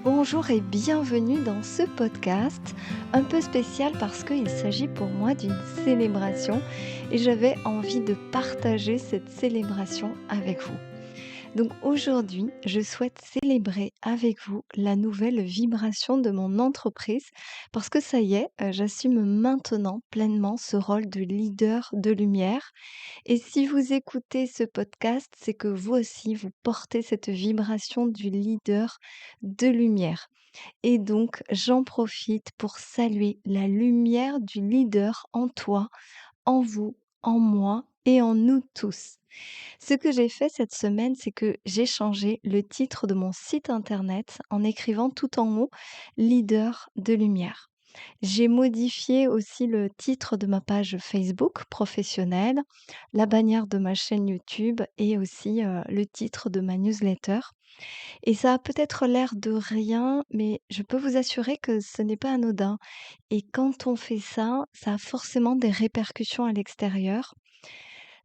Bonjour et bienvenue dans ce podcast un peu spécial parce qu'il s'agit pour moi d'une célébration et j'avais envie de partager cette célébration avec vous. Donc aujourd'hui, je souhaite célébrer avec vous la nouvelle vibration de mon entreprise parce que ça y est, j'assume maintenant pleinement ce rôle de leader de lumière. Et si vous écoutez ce podcast, c'est que vous aussi, vous portez cette vibration du leader de lumière. Et donc, j'en profite pour saluer la lumière du leader en toi, en vous, en moi et en nous tous. Ce que j'ai fait cette semaine, c'est que j'ai changé le titre de mon site internet en écrivant tout en haut leader de lumière. J'ai modifié aussi le titre de ma page Facebook professionnelle, la bannière de ma chaîne YouTube et aussi le titre de ma newsletter. Et ça a peut-être l'air de rien, mais je peux vous assurer que ce n'est pas anodin. Et quand on fait ça, ça a forcément des répercussions à l'extérieur.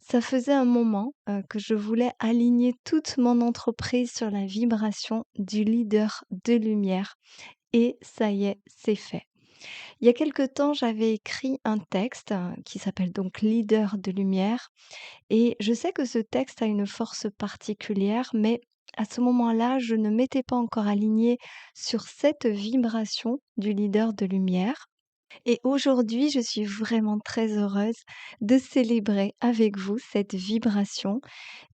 Ça faisait un moment que je voulais aligner toute mon entreprise sur la vibration du leader de lumière. Et ça y est, c'est fait. Il y a quelque temps, j'avais écrit un texte qui s'appelle donc Leader de lumière et je sais que ce texte a une force particulière, mais à ce moment-là, je ne m'étais pas encore alignée sur cette vibration du leader de lumière. Et aujourd'hui, je suis vraiment très heureuse de célébrer avec vous cette vibration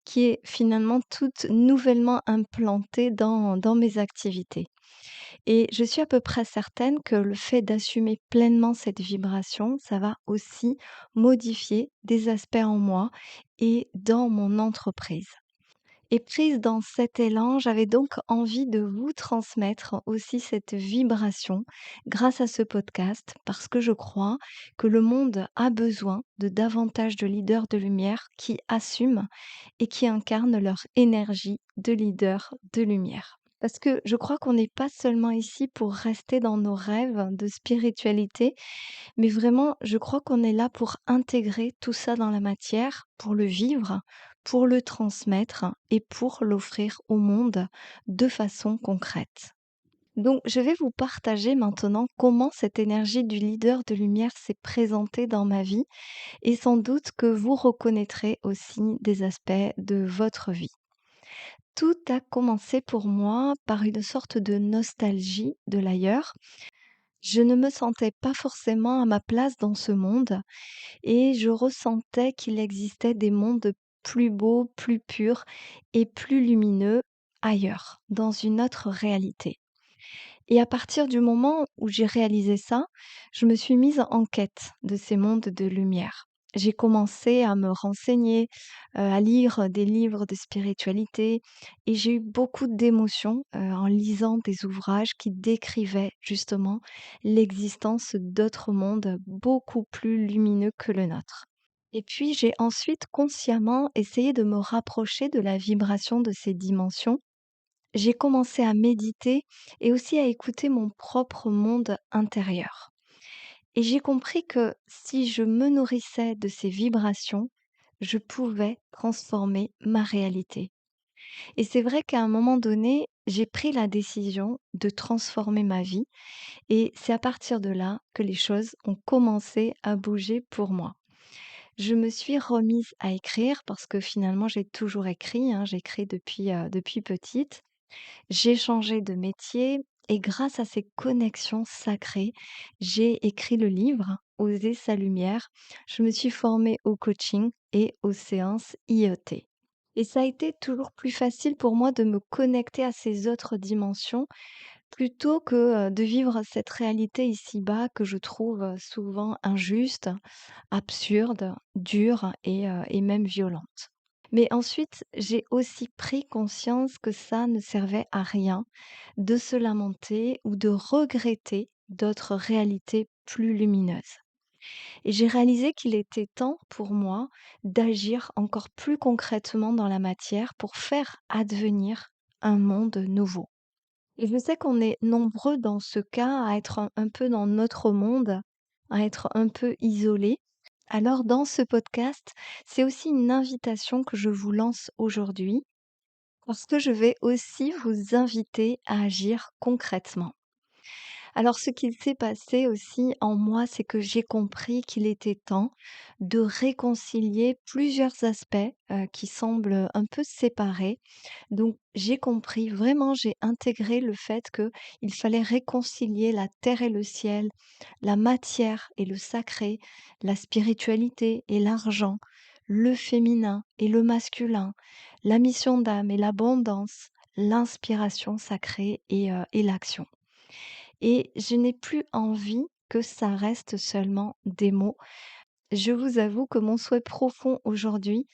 qui est finalement toute nouvellement implantée dans mes activités. Et je suis à peu près certaine que le fait d'assumer pleinement cette vibration, ça va aussi modifier des aspects en moi et dans mon entreprise. Et prise dans cet élan, j'avais donc envie de vous transmettre aussi cette vibration grâce à ce podcast parce que je crois que le monde a besoin de davantage de leaders de lumière qui assument et qui incarnent leur énergie de leader de lumière. Parce que je crois qu'on n'est pas seulement ici pour rester dans nos rêves de spiritualité, mais vraiment, je crois qu'on est là pour intégrer tout ça dans la matière, pour le vivre, pour le transmettre et pour l'offrir au monde de façon concrète. Donc, je vais vous partager maintenant comment cette énergie du leader de lumière s'est présentée dans ma vie et sans doute que vous reconnaîtrez aussi des aspects de votre vie. Tout a commencé pour moi par une sorte de nostalgie de l'ailleurs. Je ne me sentais pas forcément à ma place dans ce monde et je ressentais qu'il existait des mondes plus beaux, plus purs et plus lumineux ailleurs, dans une autre réalité. Et à partir du moment où j'ai réalisé ça, je me suis mise en quête de ces mondes de lumière. J'ai commencé à me renseigner, à lire des livres de spiritualité et j'ai eu beaucoup d'émotions, en lisant des ouvrages qui décrivaient justement l'existence d'autres mondes beaucoup plus lumineux que le nôtre. Et puis j'ai ensuite consciemment essayé de me rapprocher de la vibration de ces dimensions. J'ai commencé à méditer et aussi à écouter mon propre monde intérieur. Et j'ai compris que si je me nourrissais de ces vibrations, je pouvais transformer ma réalité. Et c'est vrai qu'à un moment donné, j'ai pris la décision de transformer ma vie et c'est à partir de là que les choses ont commencé à bouger pour moi. Je me suis remise à écrire parce que finalement j'ai toujours écrit, hein, j'écris depuis petite. J'ai changé de métier et grâce à ces connexions sacrées, j'ai écrit le livre Oser sa lumière. Je me suis formée au coaching et aux séances IoT. Et ça a été toujours plus facile pour moi de me connecter à ces autres dimensions plutôt que de vivre cette réalité ici-bas que je trouve souvent injuste, absurde, dure et même violente. Mais ensuite, j'ai aussi pris conscience que ça ne servait à rien de se lamenter ou de regretter d'autres réalités plus lumineuses. Et j'ai réalisé qu'il était temps pour moi d'agir encore plus concrètement dans la matière pour faire advenir un monde nouveau. Et je sais qu'on est nombreux dans ce cas à être un peu dans notre monde, à être un peu isolés. Alors dans ce podcast, c'est aussi une invitation que je vous lance aujourd'hui. Parce que je vais aussi vous inviter à agir concrètement. Alors ce qu'il s'est passé aussi en moi, c'est que j'ai compris qu'il était temps de réconcilier plusieurs aspects, qui semblent un peu séparés. Donc j'ai compris, vraiment j'ai intégré le fait qu'il fallait réconcilier la terre et le ciel, la matière et le sacré, la spiritualité et l'argent, le féminin et le masculin, la mission d'âme et l'abondance, l'inspiration sacrée et l'action. Et je n'ai plus envie que ça reste seulement des mots. Je vous avoue que mon souhait profond aujourd'hui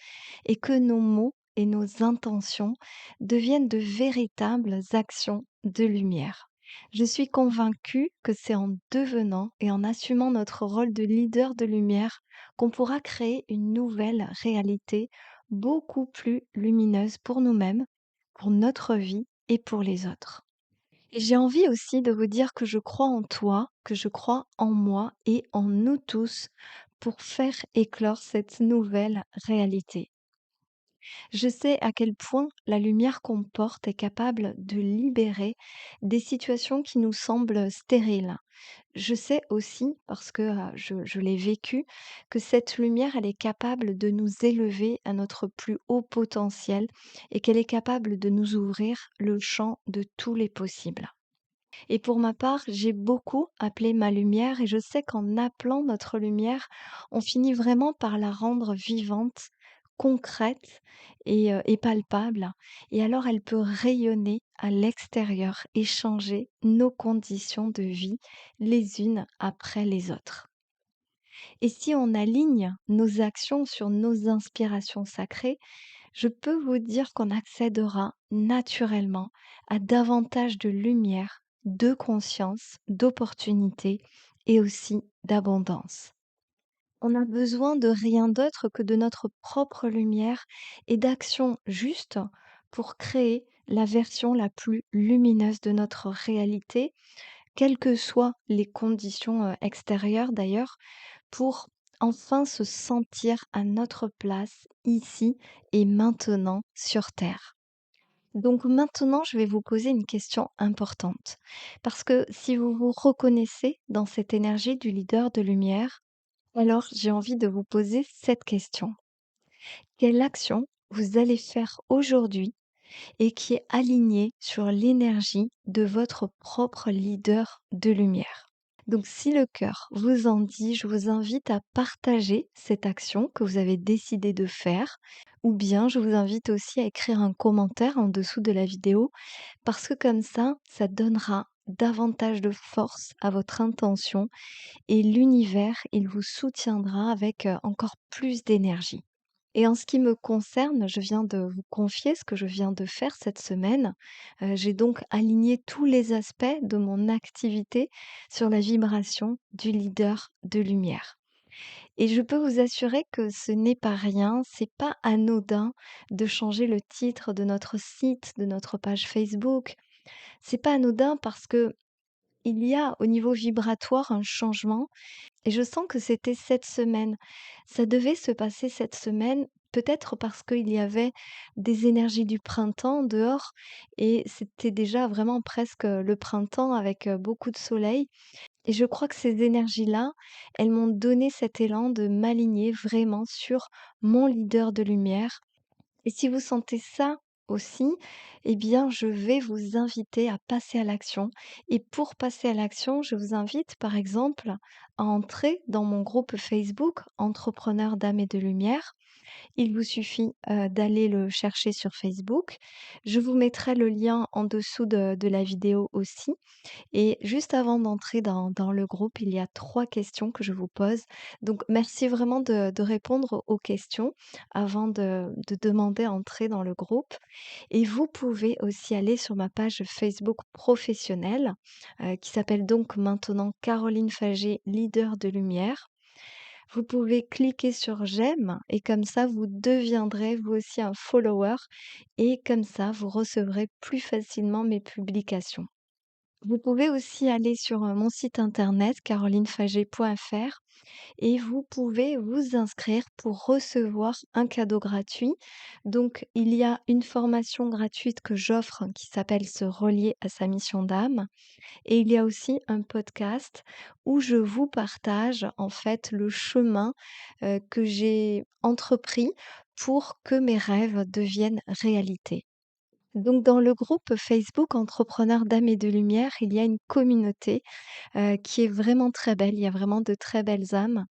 est que nos mots et nos intentions deviennent de véritables actions de lumière. Je suis convaincue que c'est en devenant et en assumant notre rôle de leader de lumière qu'on pourra créer une nouvelle réalité beaucoup plus lumineuse pour nous-mêmes, pour notre vie et pour les autres. Et j'ai envie aussi de vous dire que je crois en toi, que je crois en moi et en nous tous pour faire éclore cette nouvelle réalité. Je sais à quel point la lumière qu'on porte est capable de libérer des situations qui nous semblent stériles. Je sais aussi, parce que je l'ai vécu, que cette lumière, elle est capable de nous élever à notre plus haut potentiel et qu'elle est capable de nous ouvrir le champ de tous les possibles. Et pour ma part, j'ai beaucoup appelé ma lumière et je sais qu'en appelant notre lumière, on finit vraiment par la rendre vivante, concrète et palpable. Et alors elle peut rayonner à l'extérieur et changer nos conditions de vie les unes après les autres. Et si on aligne nos actions sur nos inspirations sacrées, je peux vous dire qu'on accédera naturellement à davantage de lumière, de conscience, d'opportunité et aussi d'abondance. On a besoin de rien d'autre que de notre propre lumière et d'actions justes pour créer la version la plus lumineuse de notre réalité, quelles que soient les conditions extérieures d'ailleurs, pour enfin se sentir à notre place ici et maintenant sur Terre. Donc maintenant, je vais vous poser une question importante. Parce que si vous vous reconnaissez dans cette énergie du leader de lumière, alors j'ai envie de vous poser cette question. Quelle action vous allez faire aujourd'hui et qui est alignée sur l'énergie de votre propre leader de lumière? Donc si le cœur vous en dit, je vous invite à partager cette action que vous avez décidé de faire, ou bien je vous invite aussi à écrire un commentaire en dessous de la vidéo, parce que comme ça donnera davantage de force à votre intention et l'univers, il vous soutiendra avec encore plus d'énergie. Et en ce qui me concerne, je viens de vous confier ce que je viens de faire cette semaine. J'ai donc aligné tous les aspects de mon activité sur la vibration du leader de lumière. Et je peux vous assurer que ce n'est pas rien, c'est pas anodin de changer le titre de notre site, de notre page Facebook. C'est pas anodin parce que il y a au niveau vibratoire un changement et je sens que c'était cette semaine. Ça devait se passer cette semaine, peut-être parce qu'il y avait des énergies du printemps dehors et c'était déjà vraiment presque le printemps avec beaucoup de soleil. Et je crois que ces énergies-là, elles m'ont donné cet élan de m'aligner vraiment sur mon leader de lumière. Et si vous sentez ça aussi, eh bien, je vais vous inviter à passer à l'action. Et pour passer à l'action, je vous invite, par exemple, à entrer dans mon groupe Facebook Entrepreneurs d'âme et de lumière. Il vous suffit d'aller le chercher sur Facebook. Je vous mettrai le lien en dessous de la vidéo aussi. Et juste avant d'entrer dans le groupe, il y a 3 questions que je vous pose. Donc merci vraiment de répondre aux questions avant de demander à entrer dans le groupe. Et vous pouvez aussi aller sur ma page Facebook professionnelle, qui s'appelle donc maintenant Caroline Fagé, leader de lumière. Vous pouvez cliquer sur j'aime et comme ça vous deviendrez vous aussi un follower et comme ça vous recevrez plus facilement mes publications. Vous pouvez aussi aller sur, mon site internet carolinefagé.fr et vous pouvez vous inscrire pour recevoir un cadeau gratuit. Donc il y a une formation gratuite que j'offre qui s'appelle «Se relier à sa mission d'âme» et il y a aussi un podcast où je vous partage en fait le chemin, que j'ai entrepris pour que mes rêves deviennent réalité. Donc dans le groupe Facebook Entrepreneurs d'âme et de lumière, il y a une communauté, qui est vraiment très belle. Il y a vraiment de très belles âmes.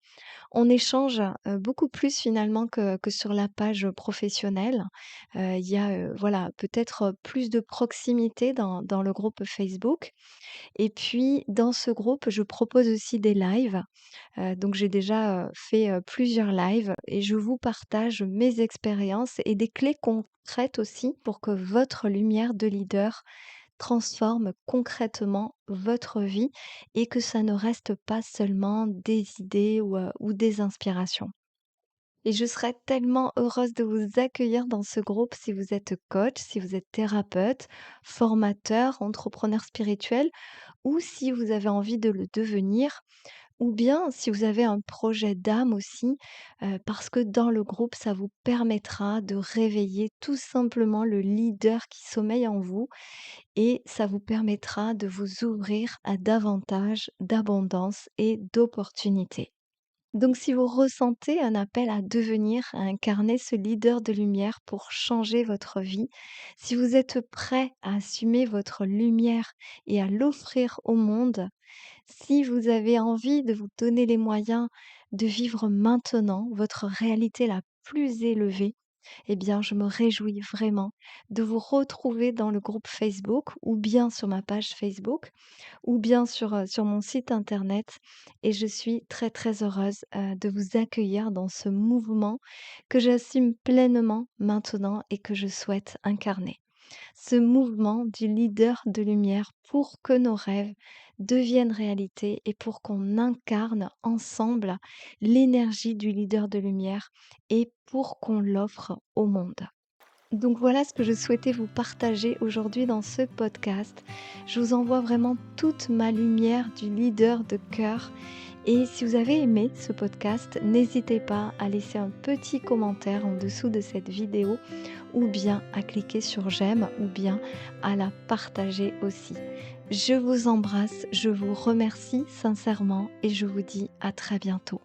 On échange, beaucoup plus finalement que sur la page professionnelle. Il y a, voilà, peut-être, plus de proximité dans le groupe Facebook et puis dans ce groupe, je propose aussi des lives. Donc j'ai déjà, fait, plusieurs lives et je vous partage mes expériences et des clés concrètes aussi pour que votre lumière de leader transforme concrètement votre vie et que ça ne reste pas seulement des idées ou des inspirations. Et je serais tellement heureuse de vous accueillir dans ce groupe si vous êtes coach, si vous êtes thérapeute, formateur, entrepreneur spirituel ou si vous avez envie de le devenir ou bien si vous avez un projet d'âme aussi, parce que dans le groupe, ça vous permettra de réveiller tout simplement le leader qui sommeille en vous et ça vous permettra de vous ouvrir à davantage d'abondance et d'opportunités. Donc si vous ressentez un appel à devenir, à incarner ce leader de lumière pour changer votre vie, si vous êtes prêt à assumer votre lumière et à l'offrir au monde, si vous avez envie de vous donner les moyens de vivre maintenant votre réalité la plus élevée, eh bien, je me réjouis vraiment de vous retrouver dans le groupe Facebook ou bien sur ma page Facebook ou bien sur mon site internet et je suis très, très heureuse, de vous accueillir dans ce mouvement que j'assume pleinement maintenant et que je souhaite incarner. Ce mouvement du leader de lumière pour que nos rêves deviennent réalité et pour qu'on incarne ensemble l'énergie du leader de lumière et pour qu'on l'offre au monde. Donc voilà ce que je souhaitais vous partager aujourd'hui dans ce podcast. Je vous envoie vraiment toute ma lumière du leader de cœur. Et si vous avez aimé ce podcast, n'hésitez pas à laisser un petit commentaire en dessous de cette vidéo ou bien à cliquer sur j'aime ou bien à la partager aussi. Je vous embrasse, je vous remercie sincèrement et je vous dis à très bientôt.